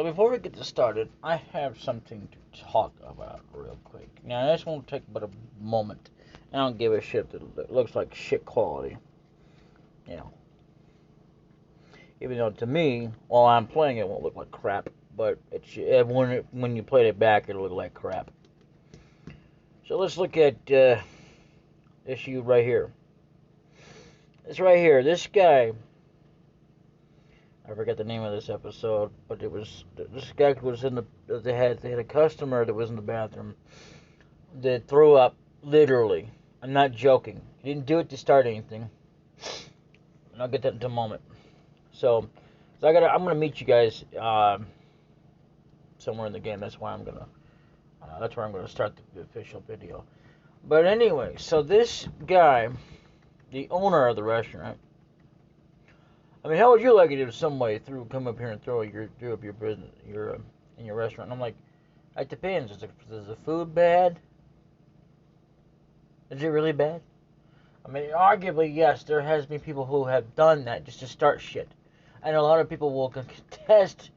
So before we get this started, I have something to talk about real quick. Now, this won't take but a moment. I don't give a shit that it looks like shit quality. You know. Even though to me, while I'm playing it, won't look like crap. But when you play it back, it'll look like crap. So let's look at this issue right here. This guy, I forget the name of this episode, but it was, this guy was in they had a customer that was in the bathroom that threw up, literally. I'm not joking. He didn't do it to start anything. And I'll get that in a moment. So I'm gonna meet you guys somewhere in the game. That's where I'm gonna start the official video. But anyway, so this guy, the owner of the restaurant, I mean, how would you like it if somebody come up here and throw up your business, in your restaurant? And I'm like, it depends. Is the food bad? Is it really bad? I mean, arguably, yes, there has been people who have done that just to start shit. And a lot of people will contest,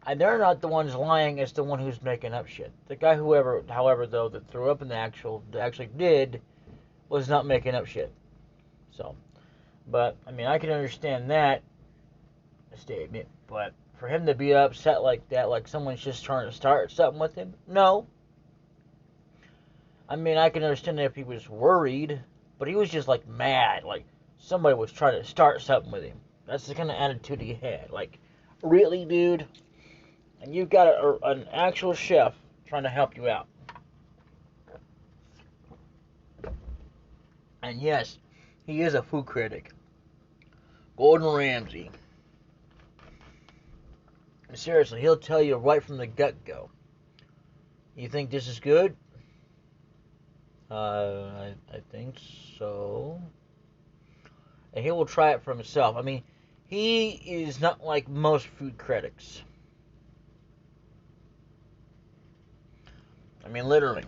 and they're not the ones lying, it's the one who's making up shit. The guy, however, though, that threw up in that actually did, was not making up shit. So, but, I mean, I can understand that statement, but for him to be upset like that, like someone's just trying to start something with him, no. I mean, I can understand that if he was worried, but he was just like mad, like somebody was trying to start something with him. That's the kind of attitude he had. Like, really, dude? And you've got an actual chef trying to help you out. And yes, he is a food critic. Gordon Ramsay. Seriously, he'll tell you right from the get-go. You think this is good? I think so. And he will try it for himself. I mean, he is not like most food critics. I mean, literally.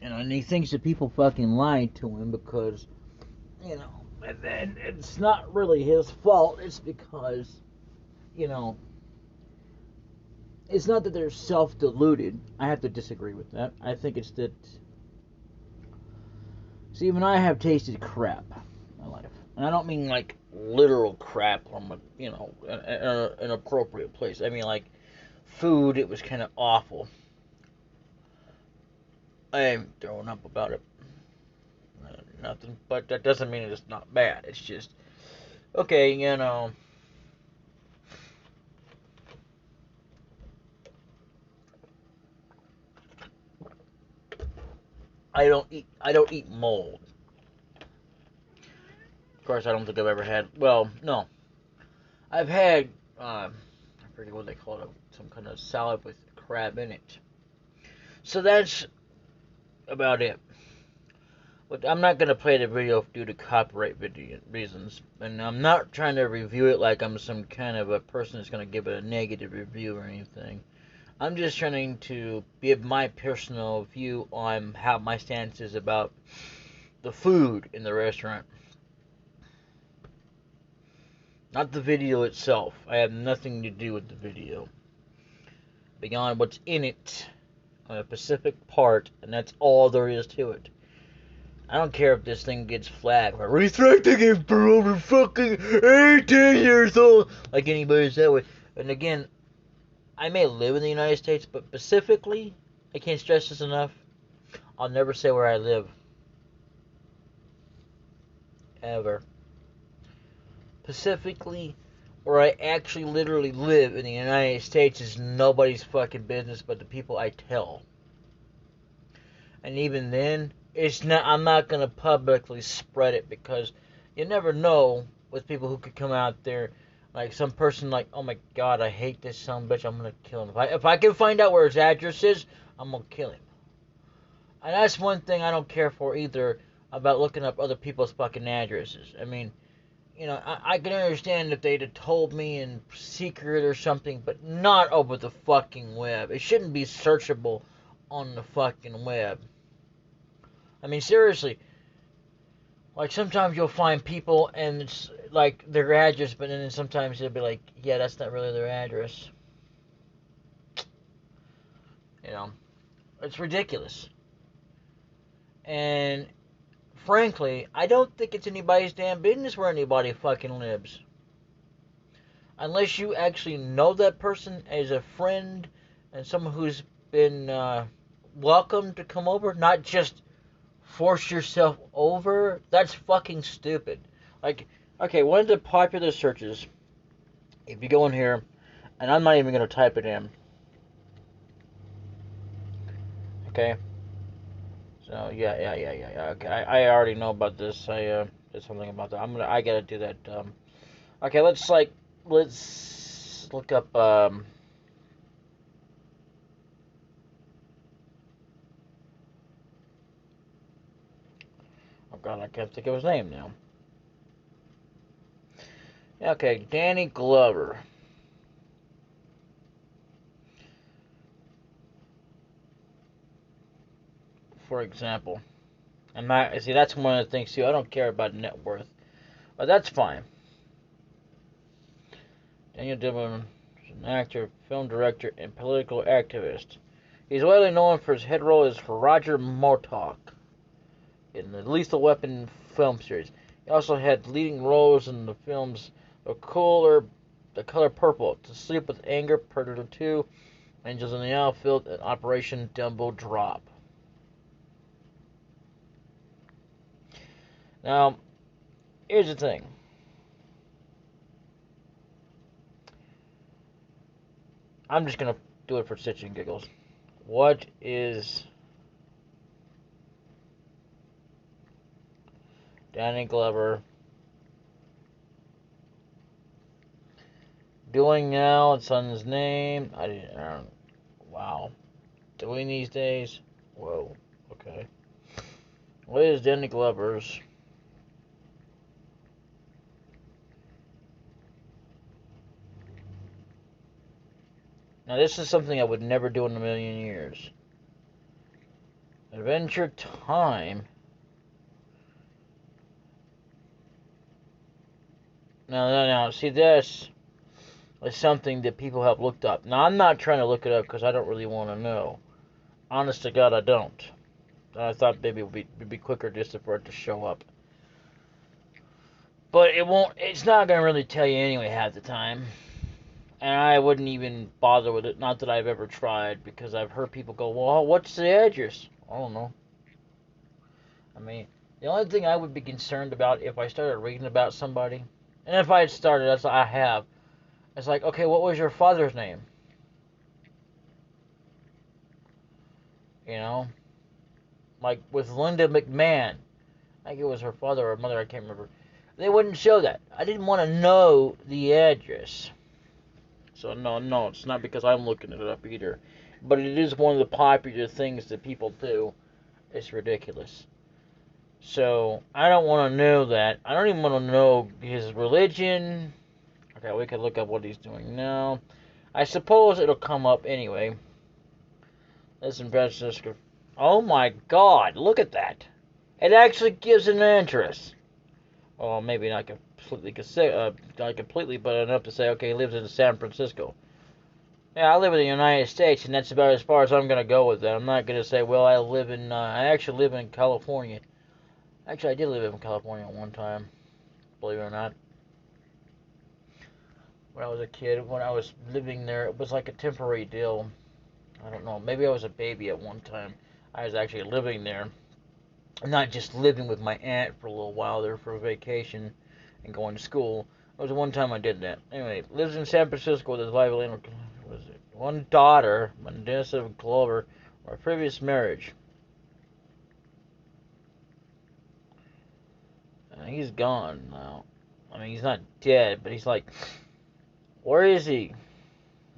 You know, and he thinks that people fucking lie to him because, you know, and it's not really his fault. It's because, you know, it's not that they're self-deluded. I have to disagree with that. I think it's that, see, even I have tasted crap in my life. And I don't mean like literal crap from an inappropriate place. I mean like food, it was kind of awful. I am throwing up about it. Nothing, but that doesn't mean it's not bad. It's just, okay, you know. I don't eat mold. Of course, I don't think I've ever had. Well, no, I've had. I forget what they call it. Some kind of salad with crab in it. So that's about it. But I'm not gonna play the video due to copyright reasons, and I'm not trying to review it like I'm some kind of a person that's gonna give it a negative review or anything. I'm just trying to give my personal view on how my stance is about the food in the restaurant. Not the video itself. I have nothing to do with the video. Beyond what's in it on a specific part, and that's all there is to it. I don't care if this thing gets flagged for restricting it for over fucking 18 years old, like anybody said. And again, I may live in the United States, but specifically, I can't stress this enough, I'll never say where I live. Ever. Specifically, where I actually literally live in the United States is nobody's fucking business but the people I tell. And even then, I'm not gonna publicly spread it because you never know with people who could come out there, like some person like, oh my god, I hate this son of a bitch, I'm gonna kill him. If I can find out where his address is, I'm gonna kill him. And that's one thing I don't care for either about looking up other people's fucking addresses. I mean, you know, I can understand if they'd have told me in secret or something, but not over the fucking web. It shouldn't be searchable on the fucking web. I mean, seriously, like sometimes you'll find people and like their address, but then sometimes they'll be like, yeah, that's not really their address. You know, it's ridiculous. And frankly, I don't think it's anybody's damn business where anybody fucking lives. Unless you actually know that person as a friend and someone who's been welcome to come over, not just force yourself over. That's fucking stupid. Like, okay, one of the popular searches, if you go in here, and I'm not even going to type it in, okay? So, yeah. Okay, I already know about this. I did something about that. I gotta do that. Okay, let's look up, oh god, I can't think of his name now. Okay, Danny Glover. For example. And see, that's one of the things too. I don't care about net worth, but that's fine. Daniel Dillon is an actor, film director, and political activist. He's widely known for his head role as Roger Murtaugh in the Lethal Weapon film series. He also had leading roles in the films The Color Purple, To Sleep with Anger, Predator 2, Angels in the Outfield, and Operation Dumbo Drop. Now, here's the thing. I'm just gonna do it for shits and giggles. What is Danny Glover doing now? It's on his name. Wow. Doing these days? Whoa. Okay. What is Danny Glover's? Now, this is something I would never do in a million years. Adventure Time. Now, see, this is something that people have looked up. Now, I'm not trying to look it up because I don't really want to know. Honest to God, I don't. I thought maybe it'd be quicker just for it to show up. But it won't, it's not going to really tell you anyway half the time. And I wouldn't even bother with it. Not that I've ever tried, because I've heard people go, well, what's the address? I don't know. I mean, the only thing I would be concerned about if I started reading about somebody, and if I had started, as I have, it's like, okay, what was your father's name? You know? Like with Linda McMahon. I think it was her father or mother, I can't remember. They wouldn't show that. I didn't want to know the address. So no, it's not because I'm looking it up either. But it is one of the popular things that people do. It's ridiculous. So I don't want to know that. I don't even want to know his religion. Okay, we can look up what he's doing now. I suppose it'll come up anyway. Listen, Francisco. Oh my God! Look at that. It actually gives an address. Well, maybe not completely, but enough to say, okay, he lives in San Francisco. Yeah, I live in the United States, and that's about as far as I'm gonna go with that. I'm not gonna say, well, I actually live in California. Actually, I did live in California at one time, believe it or not. When I was a kid, when I was living there, it was like a temporary deal. I don't know, maybe I was a baby at one time. I was actually living there. Not just living with my aunt for a little while there for a vacation and going to school. It was the one time I did that. Anyway, lives in San Francisco with his wife, one daughter, Vanessa Glover, from a previous marriage. He's gone now. I mean, he's not dead, but he's like, where is he?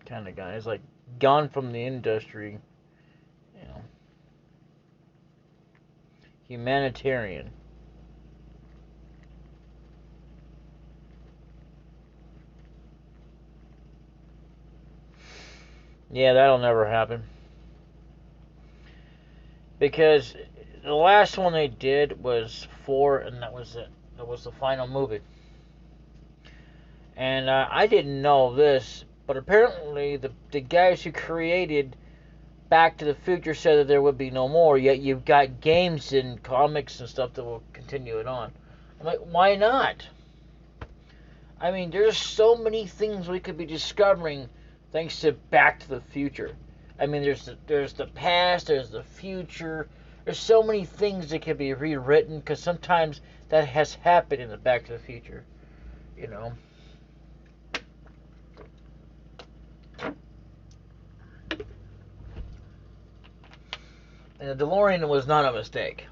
Kind of guy. He's like gone from the industry. You know, humanitarian. Yeah, that'll never happen. Because the last one they did was 4, and that was it. That was the final movie. And I didn't know this, but apparently the guys who created Back to the Future said that there would be no more. Yet you've got games and comics and stuff that will continue it on. I'm like, why not? I mean, there's so many things we could be discovering thanks to Back to the Future. I mean, there's the past, there's the future. There's so many things that can be rewritten because sometimes that has happened in the Back to the Future. You know. And the DeLorean was not a mistake.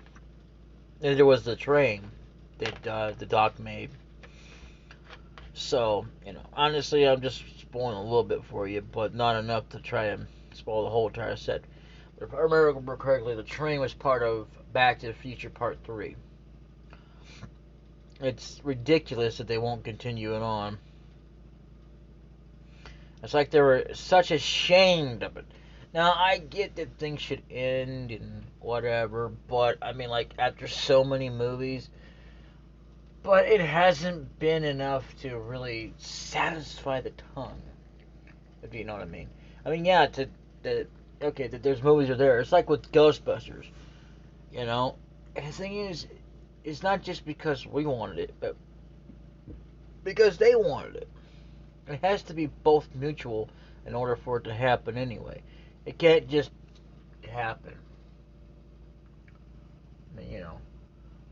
Neither was the train that the Doc made. So, honestly, I'm just spoiling a little bit for you, but not enough to try and spoil the whole entire set. But if I remember correctly, the train was part of Back to the Future Part 3. It's ridiculous that they won't continue it on. It's like they were such ashamed of it. Now, I get that things should end and whatever, but, I mean, like, after so many movies, but it hasn't been enough to really satisfy the tongue, if you know what I mean. I mean, yeah, that there's movies are there. It's like with Ghostbusters, And the thing is, it's not just because we wanted it, but because they wanted it. It has to be both mutual in order for it to happen anyway. It can't just happen. I mean,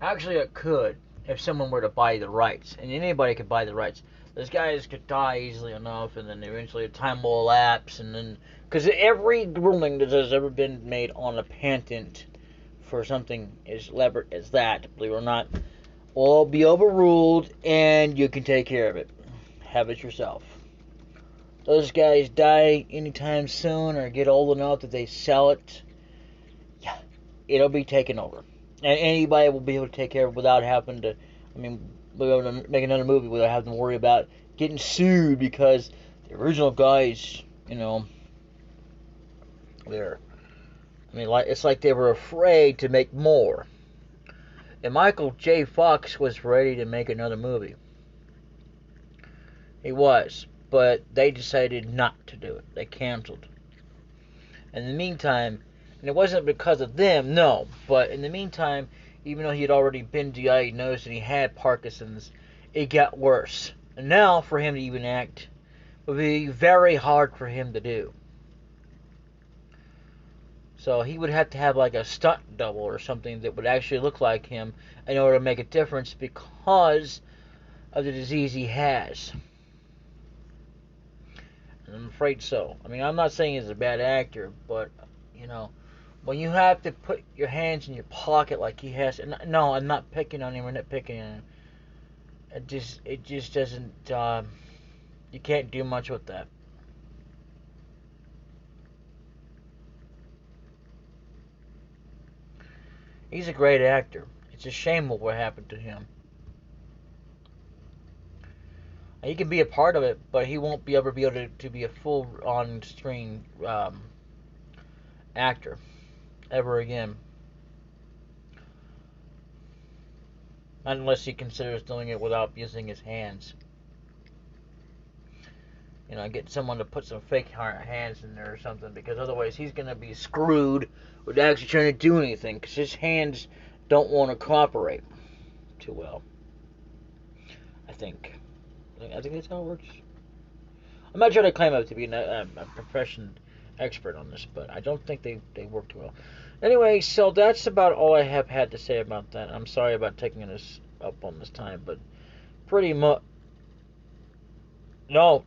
actually it could if someone were to buy the rights, and anybody could buy the rights. Those guys could die easily enough, and then eventually time will elapse, and then because every ruling that has ever been made on a patent for something as elaborate as that, believe it or not, will be overruled, and you can take care of it. Have it yourself. Those guys die anytime soon or get old enough that they sell it, yeah, it'll be taken over. And anybody will be able to take care of it without having to, be able to make another movie without having to worry about getting sued because the original guys, they're, it's like they were afraid to make more. And Michael J. Fox was ready to make another movie. He was, but they decided not to do it. They canceled. In the meantime, and it wasn't because of them, no, but in the meantime, even though he had already been diagnosed and he had Parkinson's, it got worse. And now, for him to even act would be very hard for him to do. So he would have to have like a stunt double or something that would actually look like him in order to make a difference because of the disease he has. And I'm afraid so. I'm not saying he's a bad actor, but, when you have to put your hands in your pocket like he has, and no, I'm not picking on him or nitpicking on him. It just doesn't, you can't do much with that. He's a great actor. It's a shame what happened to him. He can be a part of it, but he won't be able to be a full on-screen actor ever again. Unless he considers doing it without using his hands. Get someone to put some fake hands in there or something, because otherwise he's going to be screwed with actually trying to do anything, because his hands don't want to cooperate too well. I think that's how it works. I'm not trying to claim to be a professional expert on this, but I don't think they work too well. Anyway, so that's about all I have had to say about that. I'm sorry about taking this up on this time, but pretty much. No.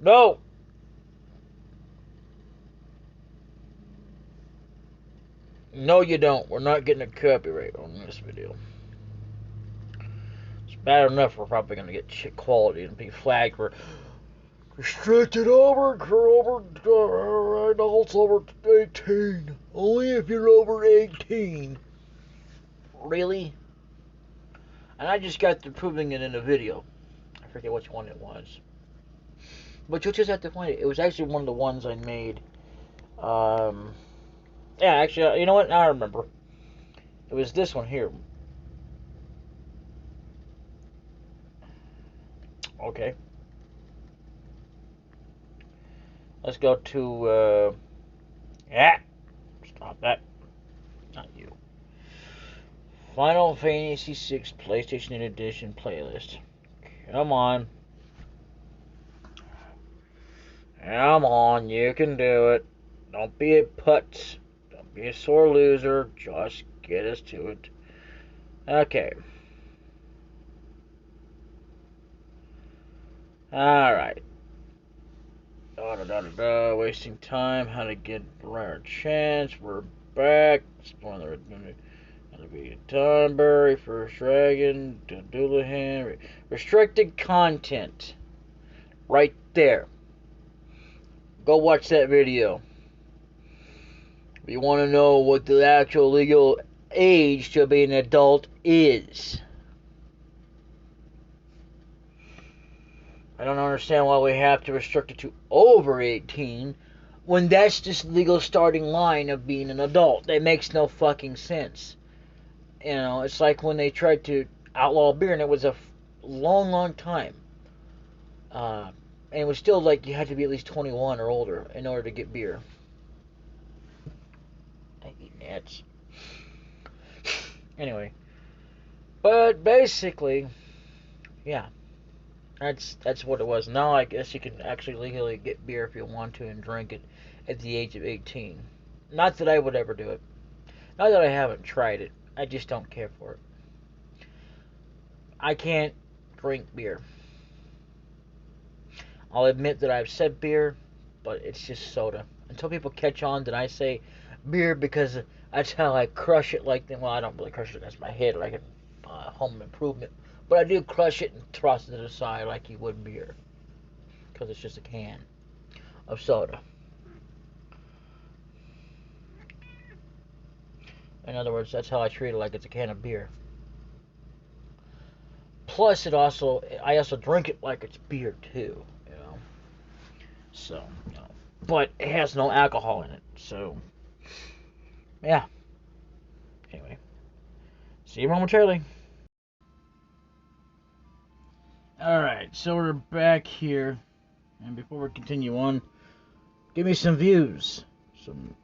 No, you don't. We're not getting a copyright on this video. It's bad enough we're probably going to get shit quality and be flagged for restricted over adults over 18. Only if you're over 18. Really? And I just got to proving it in a video. I forget which one it was. But you'll just have to find it. It was actually one of the ones I made. Yeah, actually, you know what? Now I remember. It was this one here. Okay. Let's go to, stop that. Not you. Final Fantasy VI PlayStation Edition playlist. Come on. Come on, you can do it. Don't be a putz. Don't be a sore loser. Just get us to it. Okay. Alright. Wasting time. How to get rare chance. We're back. Exploring the how to be a Tonberry, First Dragon, Doulahan. Restricted content. Right there. Go watch that video. If you want to know what the actual legal age to be an adult is. I don't understand why we have to restrict it to over 18 when that's just legal starting line of being an adult. That makes no fucking sense. You know, it's like when they tried to outlaw beer and it was a long, long time. And it was still like you had to be at least 21 or older in order to get beer. I eat nuts. Anyway. But basically, yeah. That's what it was. Now I guess you can actually legally get beer if you want to and drink it at the age of 18. Not that I would ever do it. Not that I haven't tried it. I just don't care for it. I can't drink beer. I'll admit that I've said beer, but it's just soda. Until people catch on that I say beer because that's how I crush it like them. Well, I don't really crush it against my head like a home improvement. But I do crush it and thrust it aside like you would beer. Because it's just a can of soda. In other words, that's how I treat it, like it's a can of beer. Plus, I also drink it like it's beer too, you know. So, you know, but it has no alcohol in it. So, yeah. Anyway, see you momentarily. All right, so we're back here, and before we continue on, give me some views.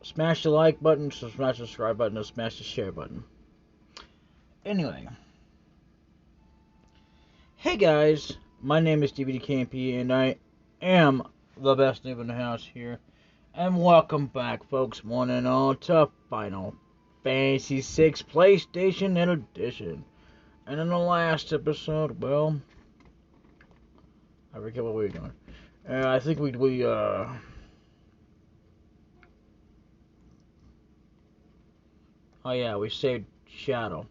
Smash the like button, smash the subscribe button, or smash the share button. Anyway. Hey guys, my name is DVDKMP, and I am the best noob in the house here. And welcome back, folks, one and all, to Final Fantasy VI PlayStation Edition. And in the last episode, well, I forget what we were doing. I think oh yeah, we saved Shadow.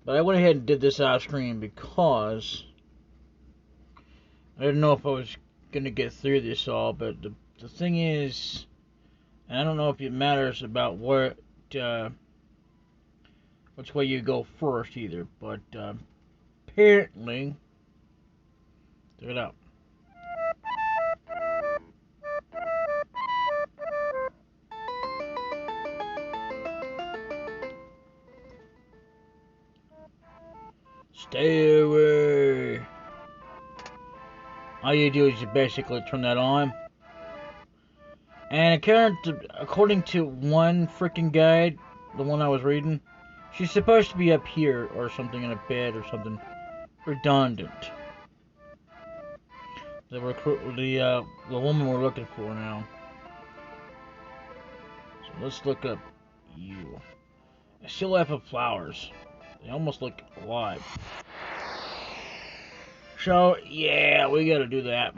But I went ahead and did this off screen because I didn't know if I was going to get through this all, but the thing is, and I don't know if it matters about which way you go first either, but apparently, check it out. Stay away. All you do is you basically turn that on. And according to one freaking guide, the one I was reading, she's supposed to be up here or something in a bed or something redundant. The woman we're looking for now. So let's look up you. A silhouette of flowers. They almost look alive. So, yeah, we gotta do that.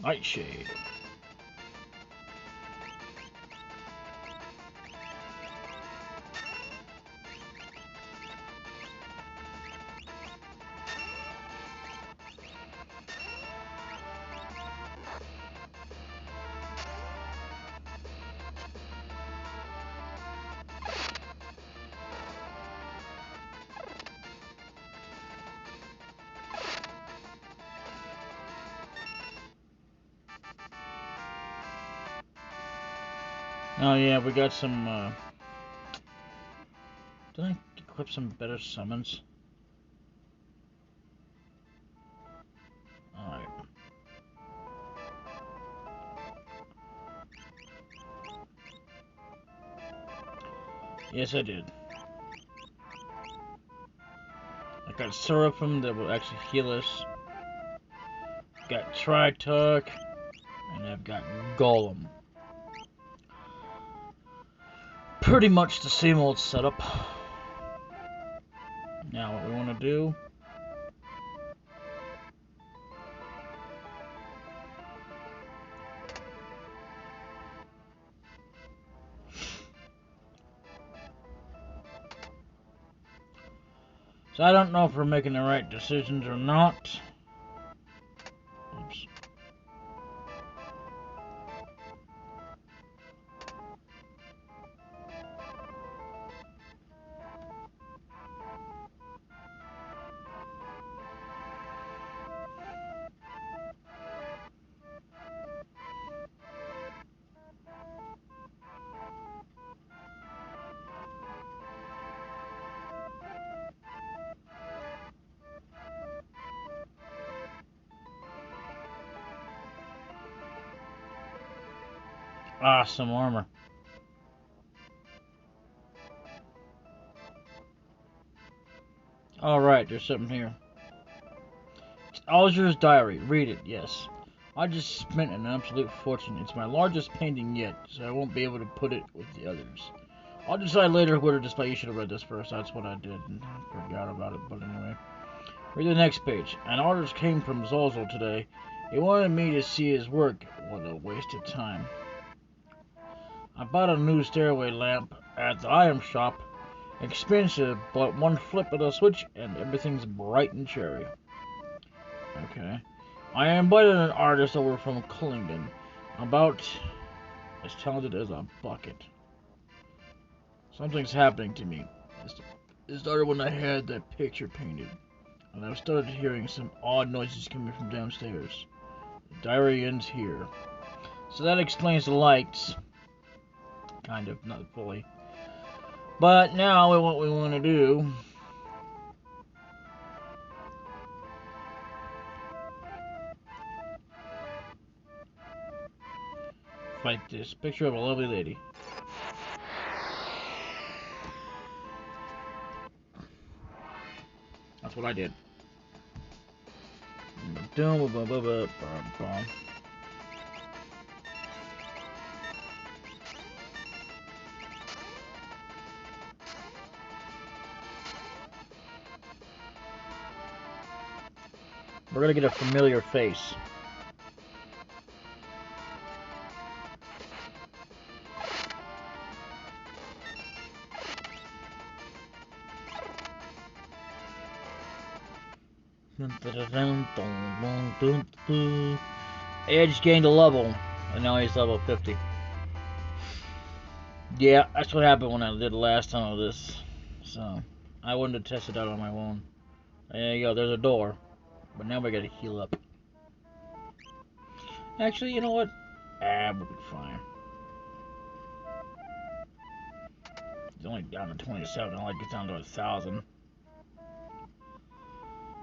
Nightshade. Oh yeah, we got some, did I equip some better summons? Oh, I Yes, I did. I got Seraphim that will actually heal us. Got Trituck. And I've got Golem. Pretty much the same old setup. Now what we want to do... So I don't know if we're making the right decisions or not. Oops. Ah, some armor. Alright, there's something here. Alger's diary. Read it, yes. I just spent an absolute fortune. It's my largest painting yet, so I won't be able to put it with the others. I'll decide later where to display. You should have read this first. That's what I did, and I forgot about it, but anyway. Read the next page. An artist came from Zozo today. He wanted me to see his work. What a waste of time. I bought a new stairway lamp at the item shop. Expensive, but one flip of the switch and everything's bright and cherry. Okay. I invited an artist over from Cullington, about as talented as a bucket. Something's happening to me. It started when I had that picture painted, and I started hearing some odd noises coming from downstairs. The diary ends here. So that explains the lights. Kind of, not fully. But now what we want to do... fight this picture of a lovely lady. That's what I did. We're gonna get a familiar face. Edge gained a level, and now he's level 50. Yeah, that's what happened when I did the last time of this. So, I wanted to test it out on my own. There you go, there's a door. But now we gotta heal up. Actually, you know what? We'll be fine. It's only down to 27, I like it down to 1,000.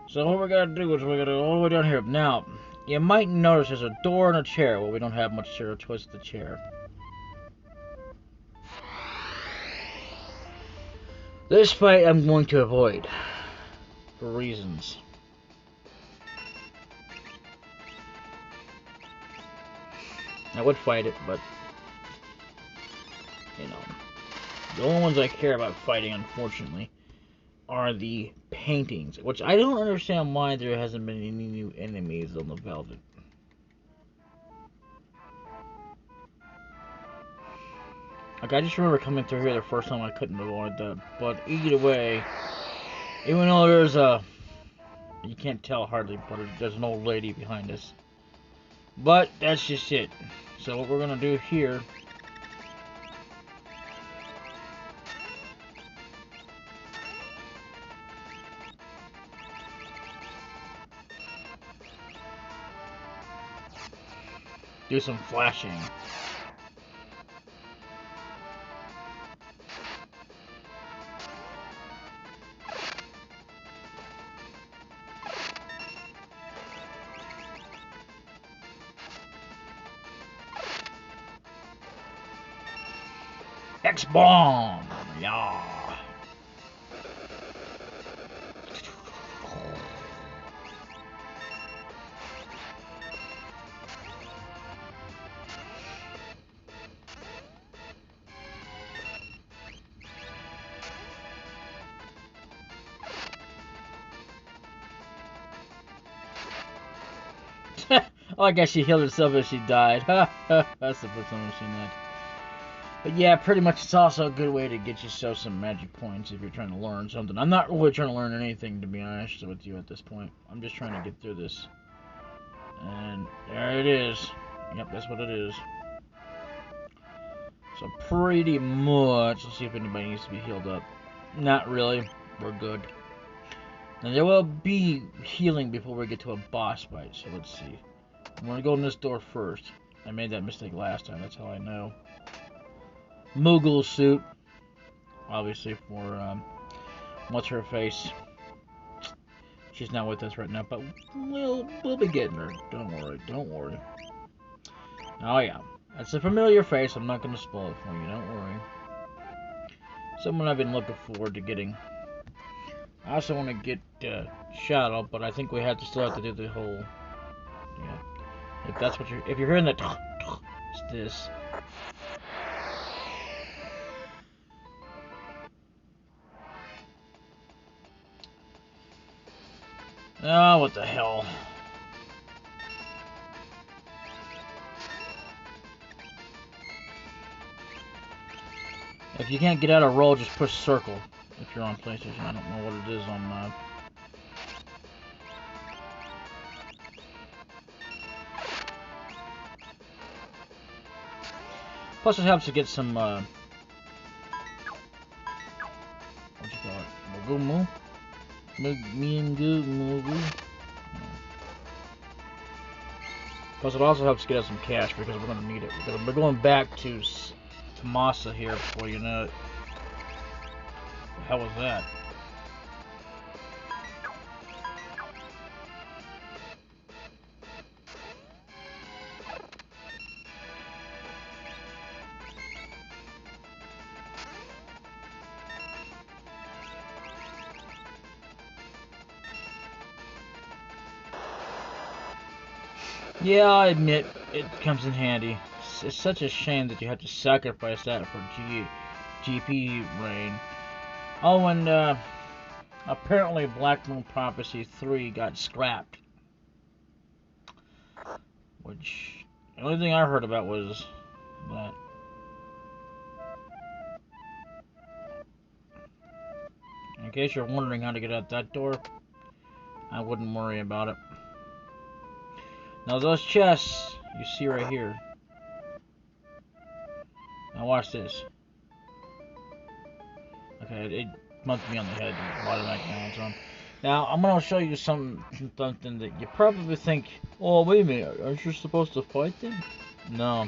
So what we're gonna do is we're gonna go all the way down here. Now, you might notice there's a door and a chair. Well, we don't have much chair choice with the chair. This fight I'm going to avoid. For reasons. I would fight it, but... you know. The only ones I care about fighting, unfortunately, are the paintings, which I don't understand why there hasn't been any new enemies on the Velvet. Like, I just remember coming through here the first time I couldn't avoid that, but either way, even though there's a, you can't tell hardly, but there's an old lady behind us. But that's just it. So what we're gonna do here, do some flashing. X-bomb! Yeah. Oh, I guess she healed herself as she died. That's the first time I've seen that. But yeah, pretty much it's also a good way to get yourself some magic points if you're trying to learn something. I'm not really trying to learn anything, to be honest with you at this point. I'm just trying to get through this. And there it is. Yep, that's what it is. So pretty much, let's see if anybody needs to be healed up. Not really. We're good. Now there will be healing before we get to a boss fight, so let's see. I'm going to go in this door first. I made that mistake last time, that's how I know. Moogle suit. Obviously for, what's her face? She's not with us right now, but we'll be getting her. Don't worry, don't worry. Oh yeah, that's a familiar face. I'm not going to spoil it for you, don't worry. Someone I've been looking forward to getting. I also want to get Shadow, but I think we still have to do the whole, yeah. If you're hearing that, it's this. Oh, what the hell. If you can't get out of roll, just push circle. If you're on PlayStation, I don't know what it is on my. Plus, it helps to get some. What you call it? Mugu. Plus, it also helps get us some cash because we're going to need it. We're going back to Masa here before you know it. What the hell was that? Yeah, I admit it comes in handy. It's such a shame that you have to sacrifice that for GP rain. Oh, and apparently Black Moon Prophecy 3 got scrapped. Which, the only thing I heard about was that. In case you're wondering how to get out that door, I wouldn't worry about it. Now those chests you see right here. Now watch this. Okay, it bumped me on the head and brought it back down. So now I'm gonna show you something that you probably think, oh wait a minute, aren't you supposed to fight them? No.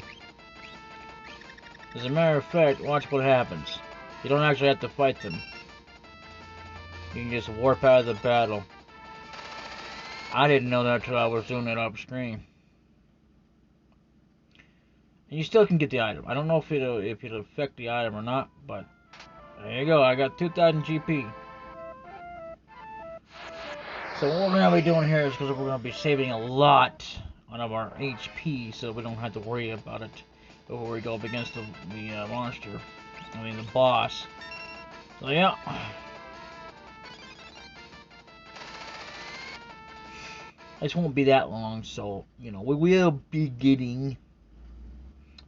As a matter of fact, watch what happens. You don't actually have to fight them. You can just warp out of the battle. I didn't know that until I was doing it upstream. And you still can get the item. I don't know if it'll affect the item or not, but there you go. I got 2,000 GP. So what we're gonna be doing here is because we're gonna be saving a lot on our HP, so we don't have to worry about it before we go up against the monster. I mean the boss. So yeah. This won't be that long, so, you know, we will be getting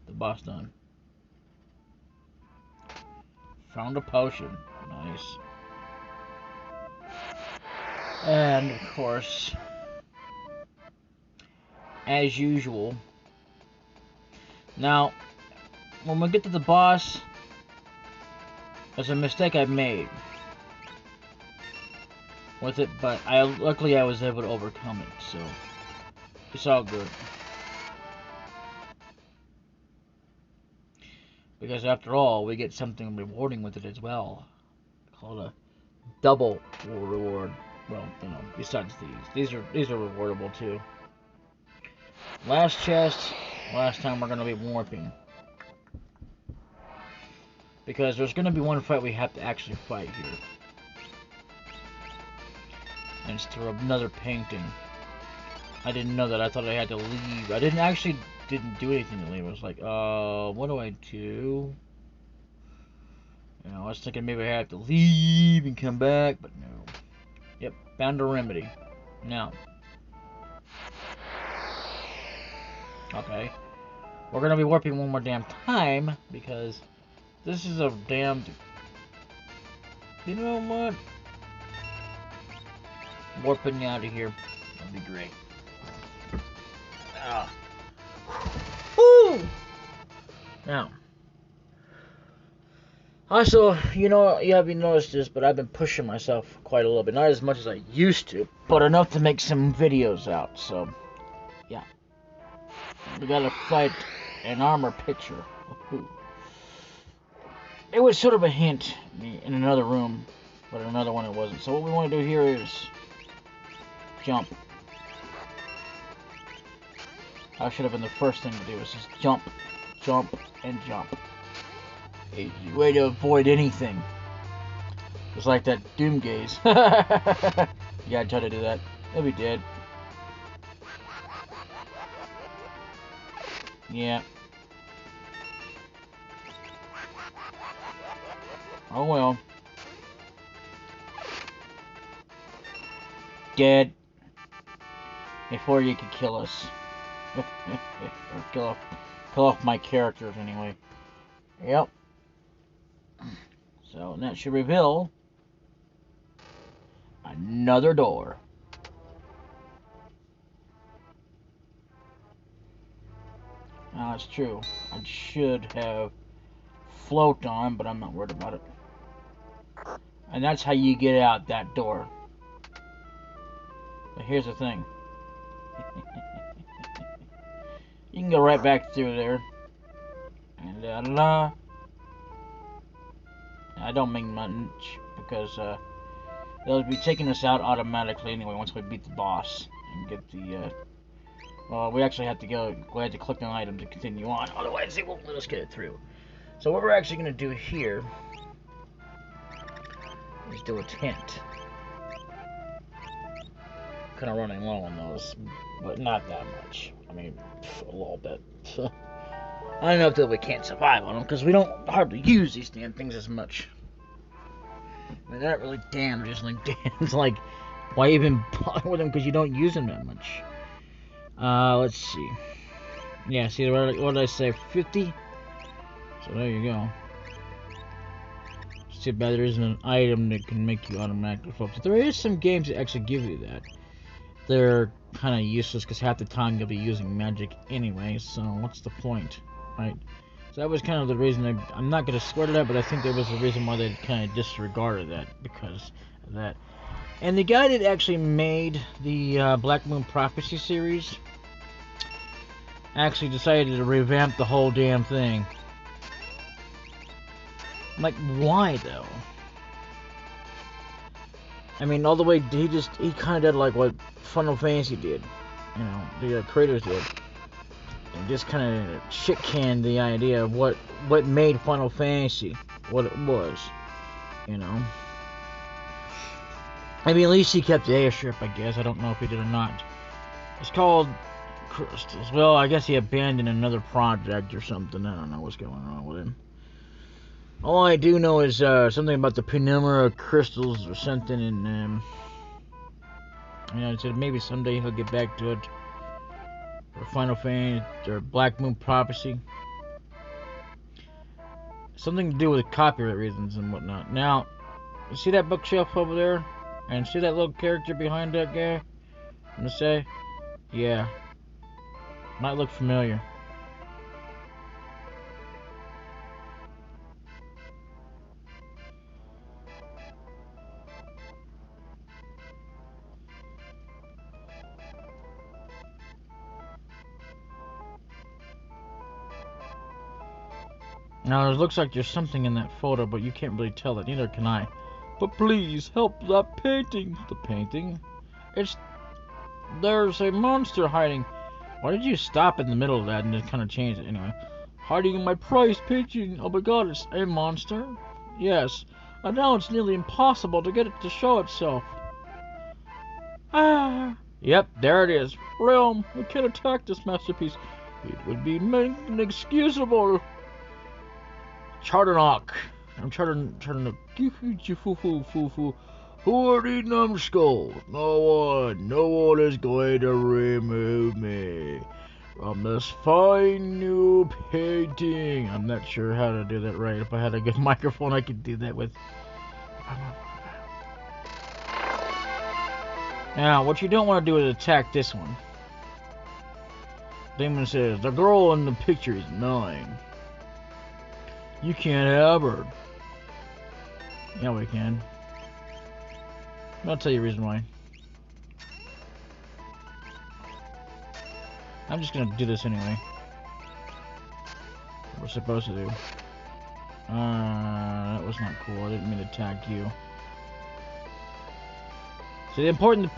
the boss done. Found a potion. Nice. And, of course, as usual. Now, when we get to the boss, there's a mistake I made with it, but luckily I was able to overcome it, so it's all good. Because after all, we get something rewarding with it as well, called a double reward. Well, you know, besides these are rewardable too. Last chest. Last time we're gonna be warping. Because there's going to be one fight we have to actually fight here. And it's through another painting. I didn't know that. I thought I had to leave. I didn't do anything to leave. I was like, what do I do? You know, I was thinking maybe I had to leave and come back, but no. Yep, found a remedy. Now. Okay. We're gonna be warping one more damn time, because this is a damned... You know what? Warping out of here. That'd be great. Ah. Woo! Now. Also, you know, you haven't noticed this, but I've been pushing myself quite a little bit. Not as much as I used to, but enough to make some videos out, so... Yeah. We gotta fight an armor picture. Ooh. It was sort of a hint in another room, but in another one it wasn't. So what we want to do here is... jump. That should have been the first thing to do, is just jump, jump, and jump. Easy way to avoid anything. It's like that doom gaze. Yeah, I tried to do that. He'll be dead. Yeah. Oh well. Dead. Before you could kill us. Or kill off my characters anyway. Yep. So that should reveal another door. Now that's true. I should have float on, but I'm not worried about it. And that's how you get out that door. But here's the thing. You can go right back through there. And I don't mean much, because they'll be taking us out automatically anyway once we beat the boss and get the well, we actually have to go ahead to click an item to continue on, otherwise they won't let us get it through. So what we're actually going to do here is do a tent. Kind of running low on those, but not that much. I mean, a little bit. So I don't know if we can't survive on them, because we don't hardly use these damn things as much. I mean, they're not really damn, they're just like damn. It's like, why even bother with them, because you don't use them that much. Let's see. Yeah, see, what did I say? 50? So there you go. It's too bad there isn't an item that can make you automatically float. But there is some games that actually give you that. They're kind of useless, because half the time you'll be using magic anyway, so what's the point, right? So that was kind of the reason I'm not going to swear to that, but I think there was a reason why they kind of disregarded that, because of that. And the guy that actually made the Black Moon Prophecy series actually decided to revamp the whole damn thing. Like, why though? I mean, all the way, he kind of did like what Final Fantasy did, you know, the creators did. And just kind of shit-canned the idea of what made Final Fantasy what it was, you know. I mean, at least he kept the airship, I guess. I don't know if he did or not. It's called Crystals. Well, I guess he abandoned another project or something. I don't know what's going on with him. All I do know is something about the Penumbra crystals or something, and you know, I said maybe someday he'll get back to it. Or Final Fantasy, or Black Moon Prophecy. Something to do with copyright reasons and whatnot. Now, you see that bookshelf over there? And see that little character behind that guy? I'm gonna say, yeah, might look familiar. Now, it looks like there's something in that photo, but you can't really tell it. Neither can I. But please, help that painting. The painting? There's a monster hiding. Why did you stop in the middle of that and just kind of change it? Anyway. Hiding in my prized pigeon. Oh my god, it's a monster? Yes. And now it's nearly impossible to get it to show itself. Ah. Yep, there it is. ReLm, we can't attack this masterpiece. It would be inexcusable. Charternock. I'm Charternock. Who are these numbskulls? No one is going to remove me from this fine new painting. I'm not sure how to do that right. If I had a good microphone, I could do that with. Now, what you don't want to do is attack this one. Damon says, the girl in the picture is mine. You can't have her. Yeah, we can. I'll tell you the reason why. I'm just gonna do this anyway. What we're supposed to do. That was not cool. I didn't mean to attack you. So the important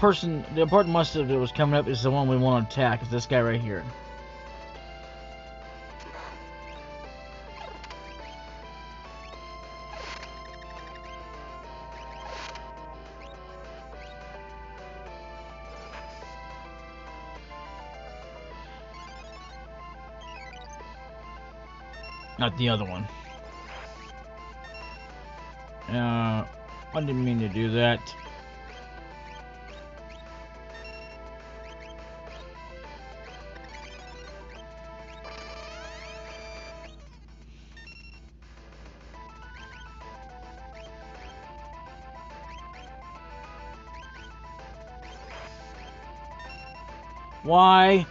monster that was coming up is the one we want to attack. It's this guy right here. Not the other one. I didn't mean to do that. Why?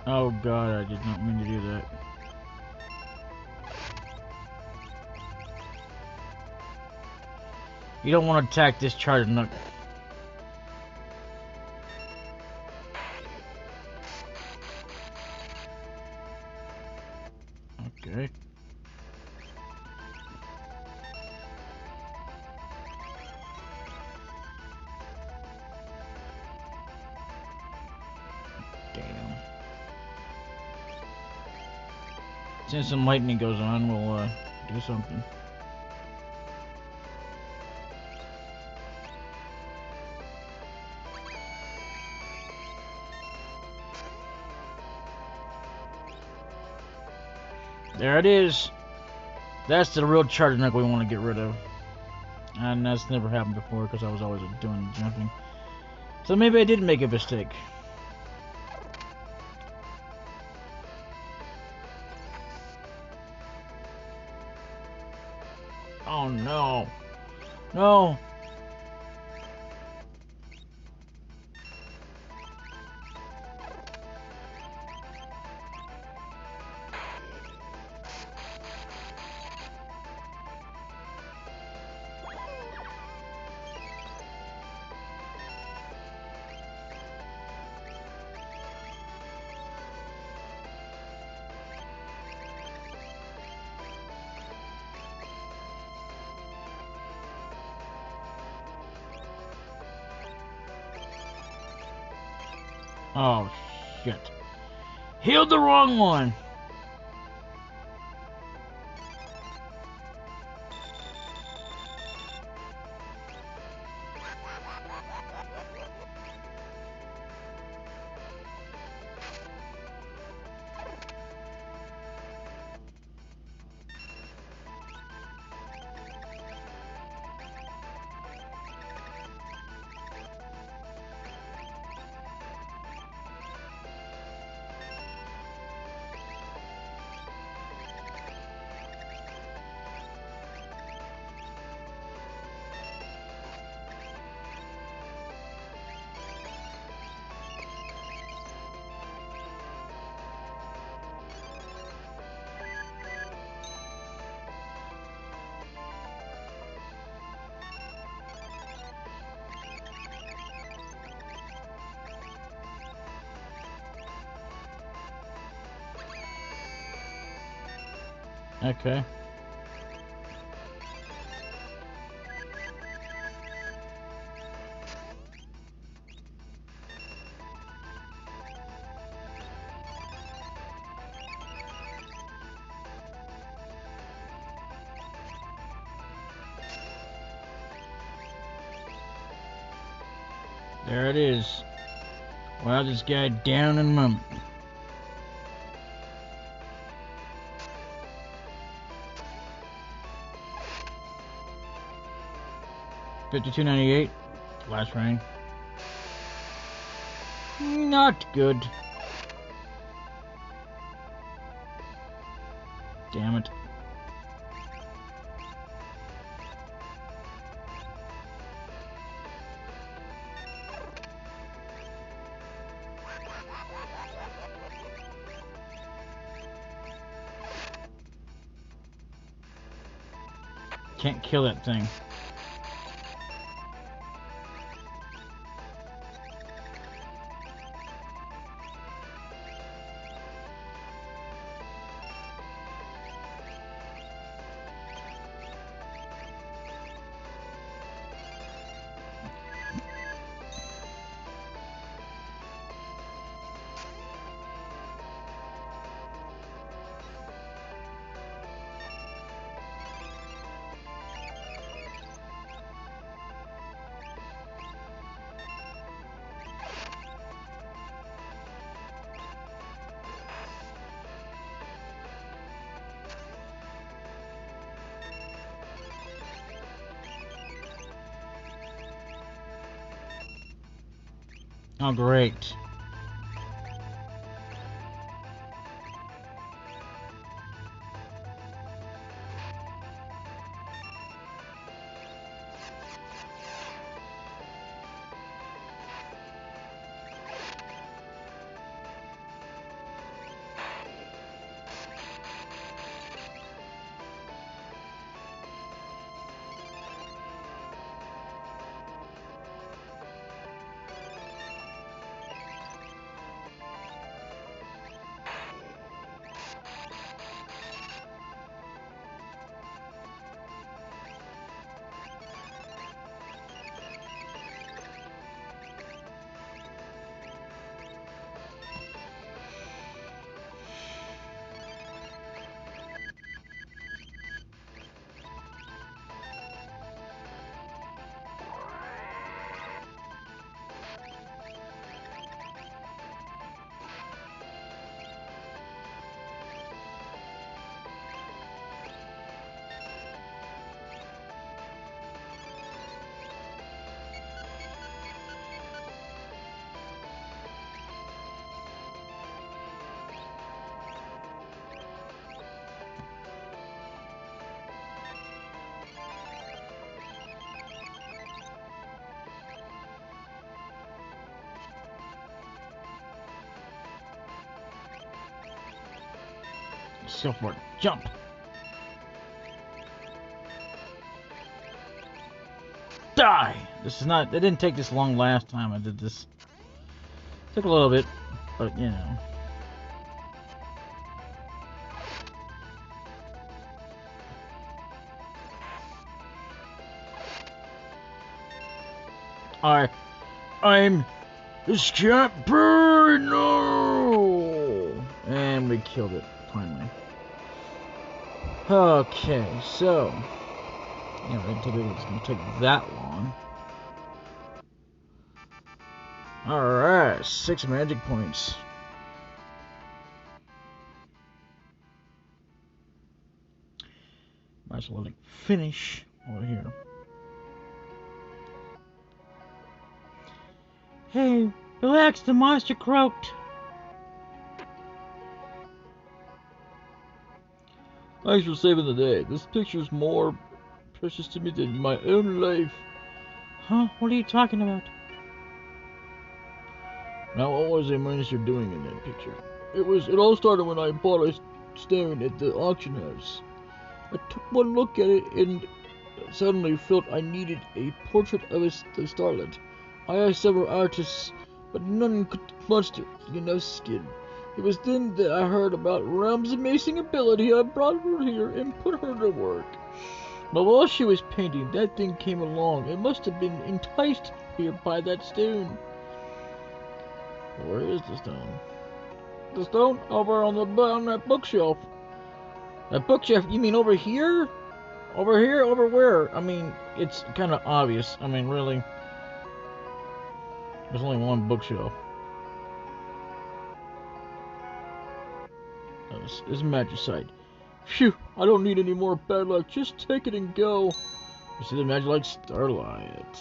Oh god, I did not mean to do that. You don't want to attack this Charternock. Okay. Damn. Since some lightning goes on, we'll do something. There it is. That's the real Charternock we want to get rid of. And that's never happened before because I was always doing jumping. So maybe I did make a mistake. Oh no. No. Oh shit. Healed the wrong one. Okay. There it is. Wow, this guy down in a moment. $52.98. Last ring. Not good. Damn it. Can't kill that thing. Oh, great. Let's go for it. Jump. Die! This is not... It didn't take this long last time I did this. Took a little bit, but you know. I'm... This can't be! No! And we killed it, finally. Okay, so... Yeah, I didn't think it was going to take that long. Alright, 6 magic points. Might as well finish over here. Hey, relax, the monster croaked. Thanks for saving the day. This picture's more precious to me than my own life. Huh? What are you talking about? Now, what was the minister doing in that picture? It all started when I bought a stand at the auction house. I took one look at it and suddenly felt I needed a portrait of the starlet. I asked several artists, but none could muster enough skin. It was then that I heard about ReLm's amazing ability. I brought her here and put her to work. But while she was painting, that thing came along. It must have been enticed here by that stone. Where is the stone? The stone over on that bookshelf. That bookshelf? You mean over here? Over here? Over where? I mean, it's kind of obvious. I mean, really. There's only one bookshelf. This is magicite. Phew, I don't need any more bad luck. Just take it and go. You see the magicite starlight.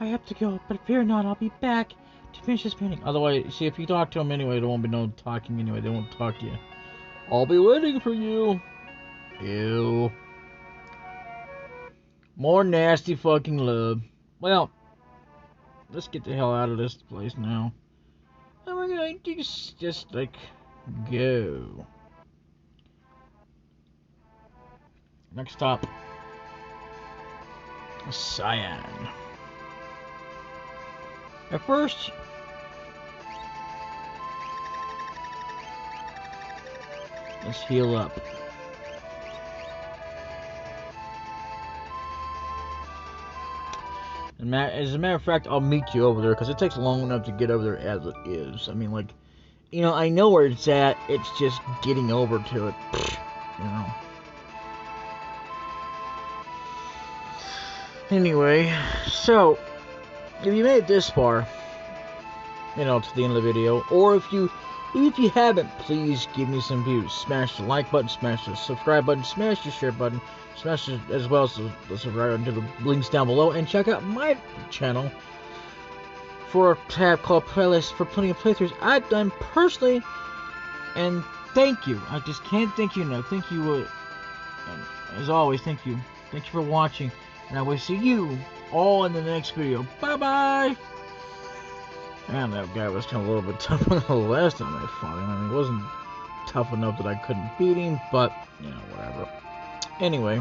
I have to go, but fear not, I'll be back to finish this painting. Otherwise, see, if you talk to them anyway, there won't be no talking anyway. They won't talk to you. I'll be waiting for you. Ew. More nasty fucking love. Well, let's get the hell out of this place now. And we're going to just like, go. Next stop. Cyan. At first, let's heal up. As a matter of fact, I'll meet you over there because it takes long enough to get over there as it is. I mean, like, you know, I know where it's at. It's just getting over to it. You know. Anyway, so if you made it this far, you know, to the end of the video, or if you haven't, please give me some views. Smash the like button, smash the subscribe button, smash the share button, smash it as well as the subscribe button to the links down below, and check out my channel for a tab called Playlist for plenty of playthroughs I've done personally. And thank you. I just can't thank you enough. Thank you, as always, thank you. Thank you for watching, and I will see you all in the next video. Bye-bye! Man, that guy was kind of a little bit tougher than the last time I fought him. I mean, it wasn't tough enough that I couldn't beat him, but, you know, whatever. Anyway.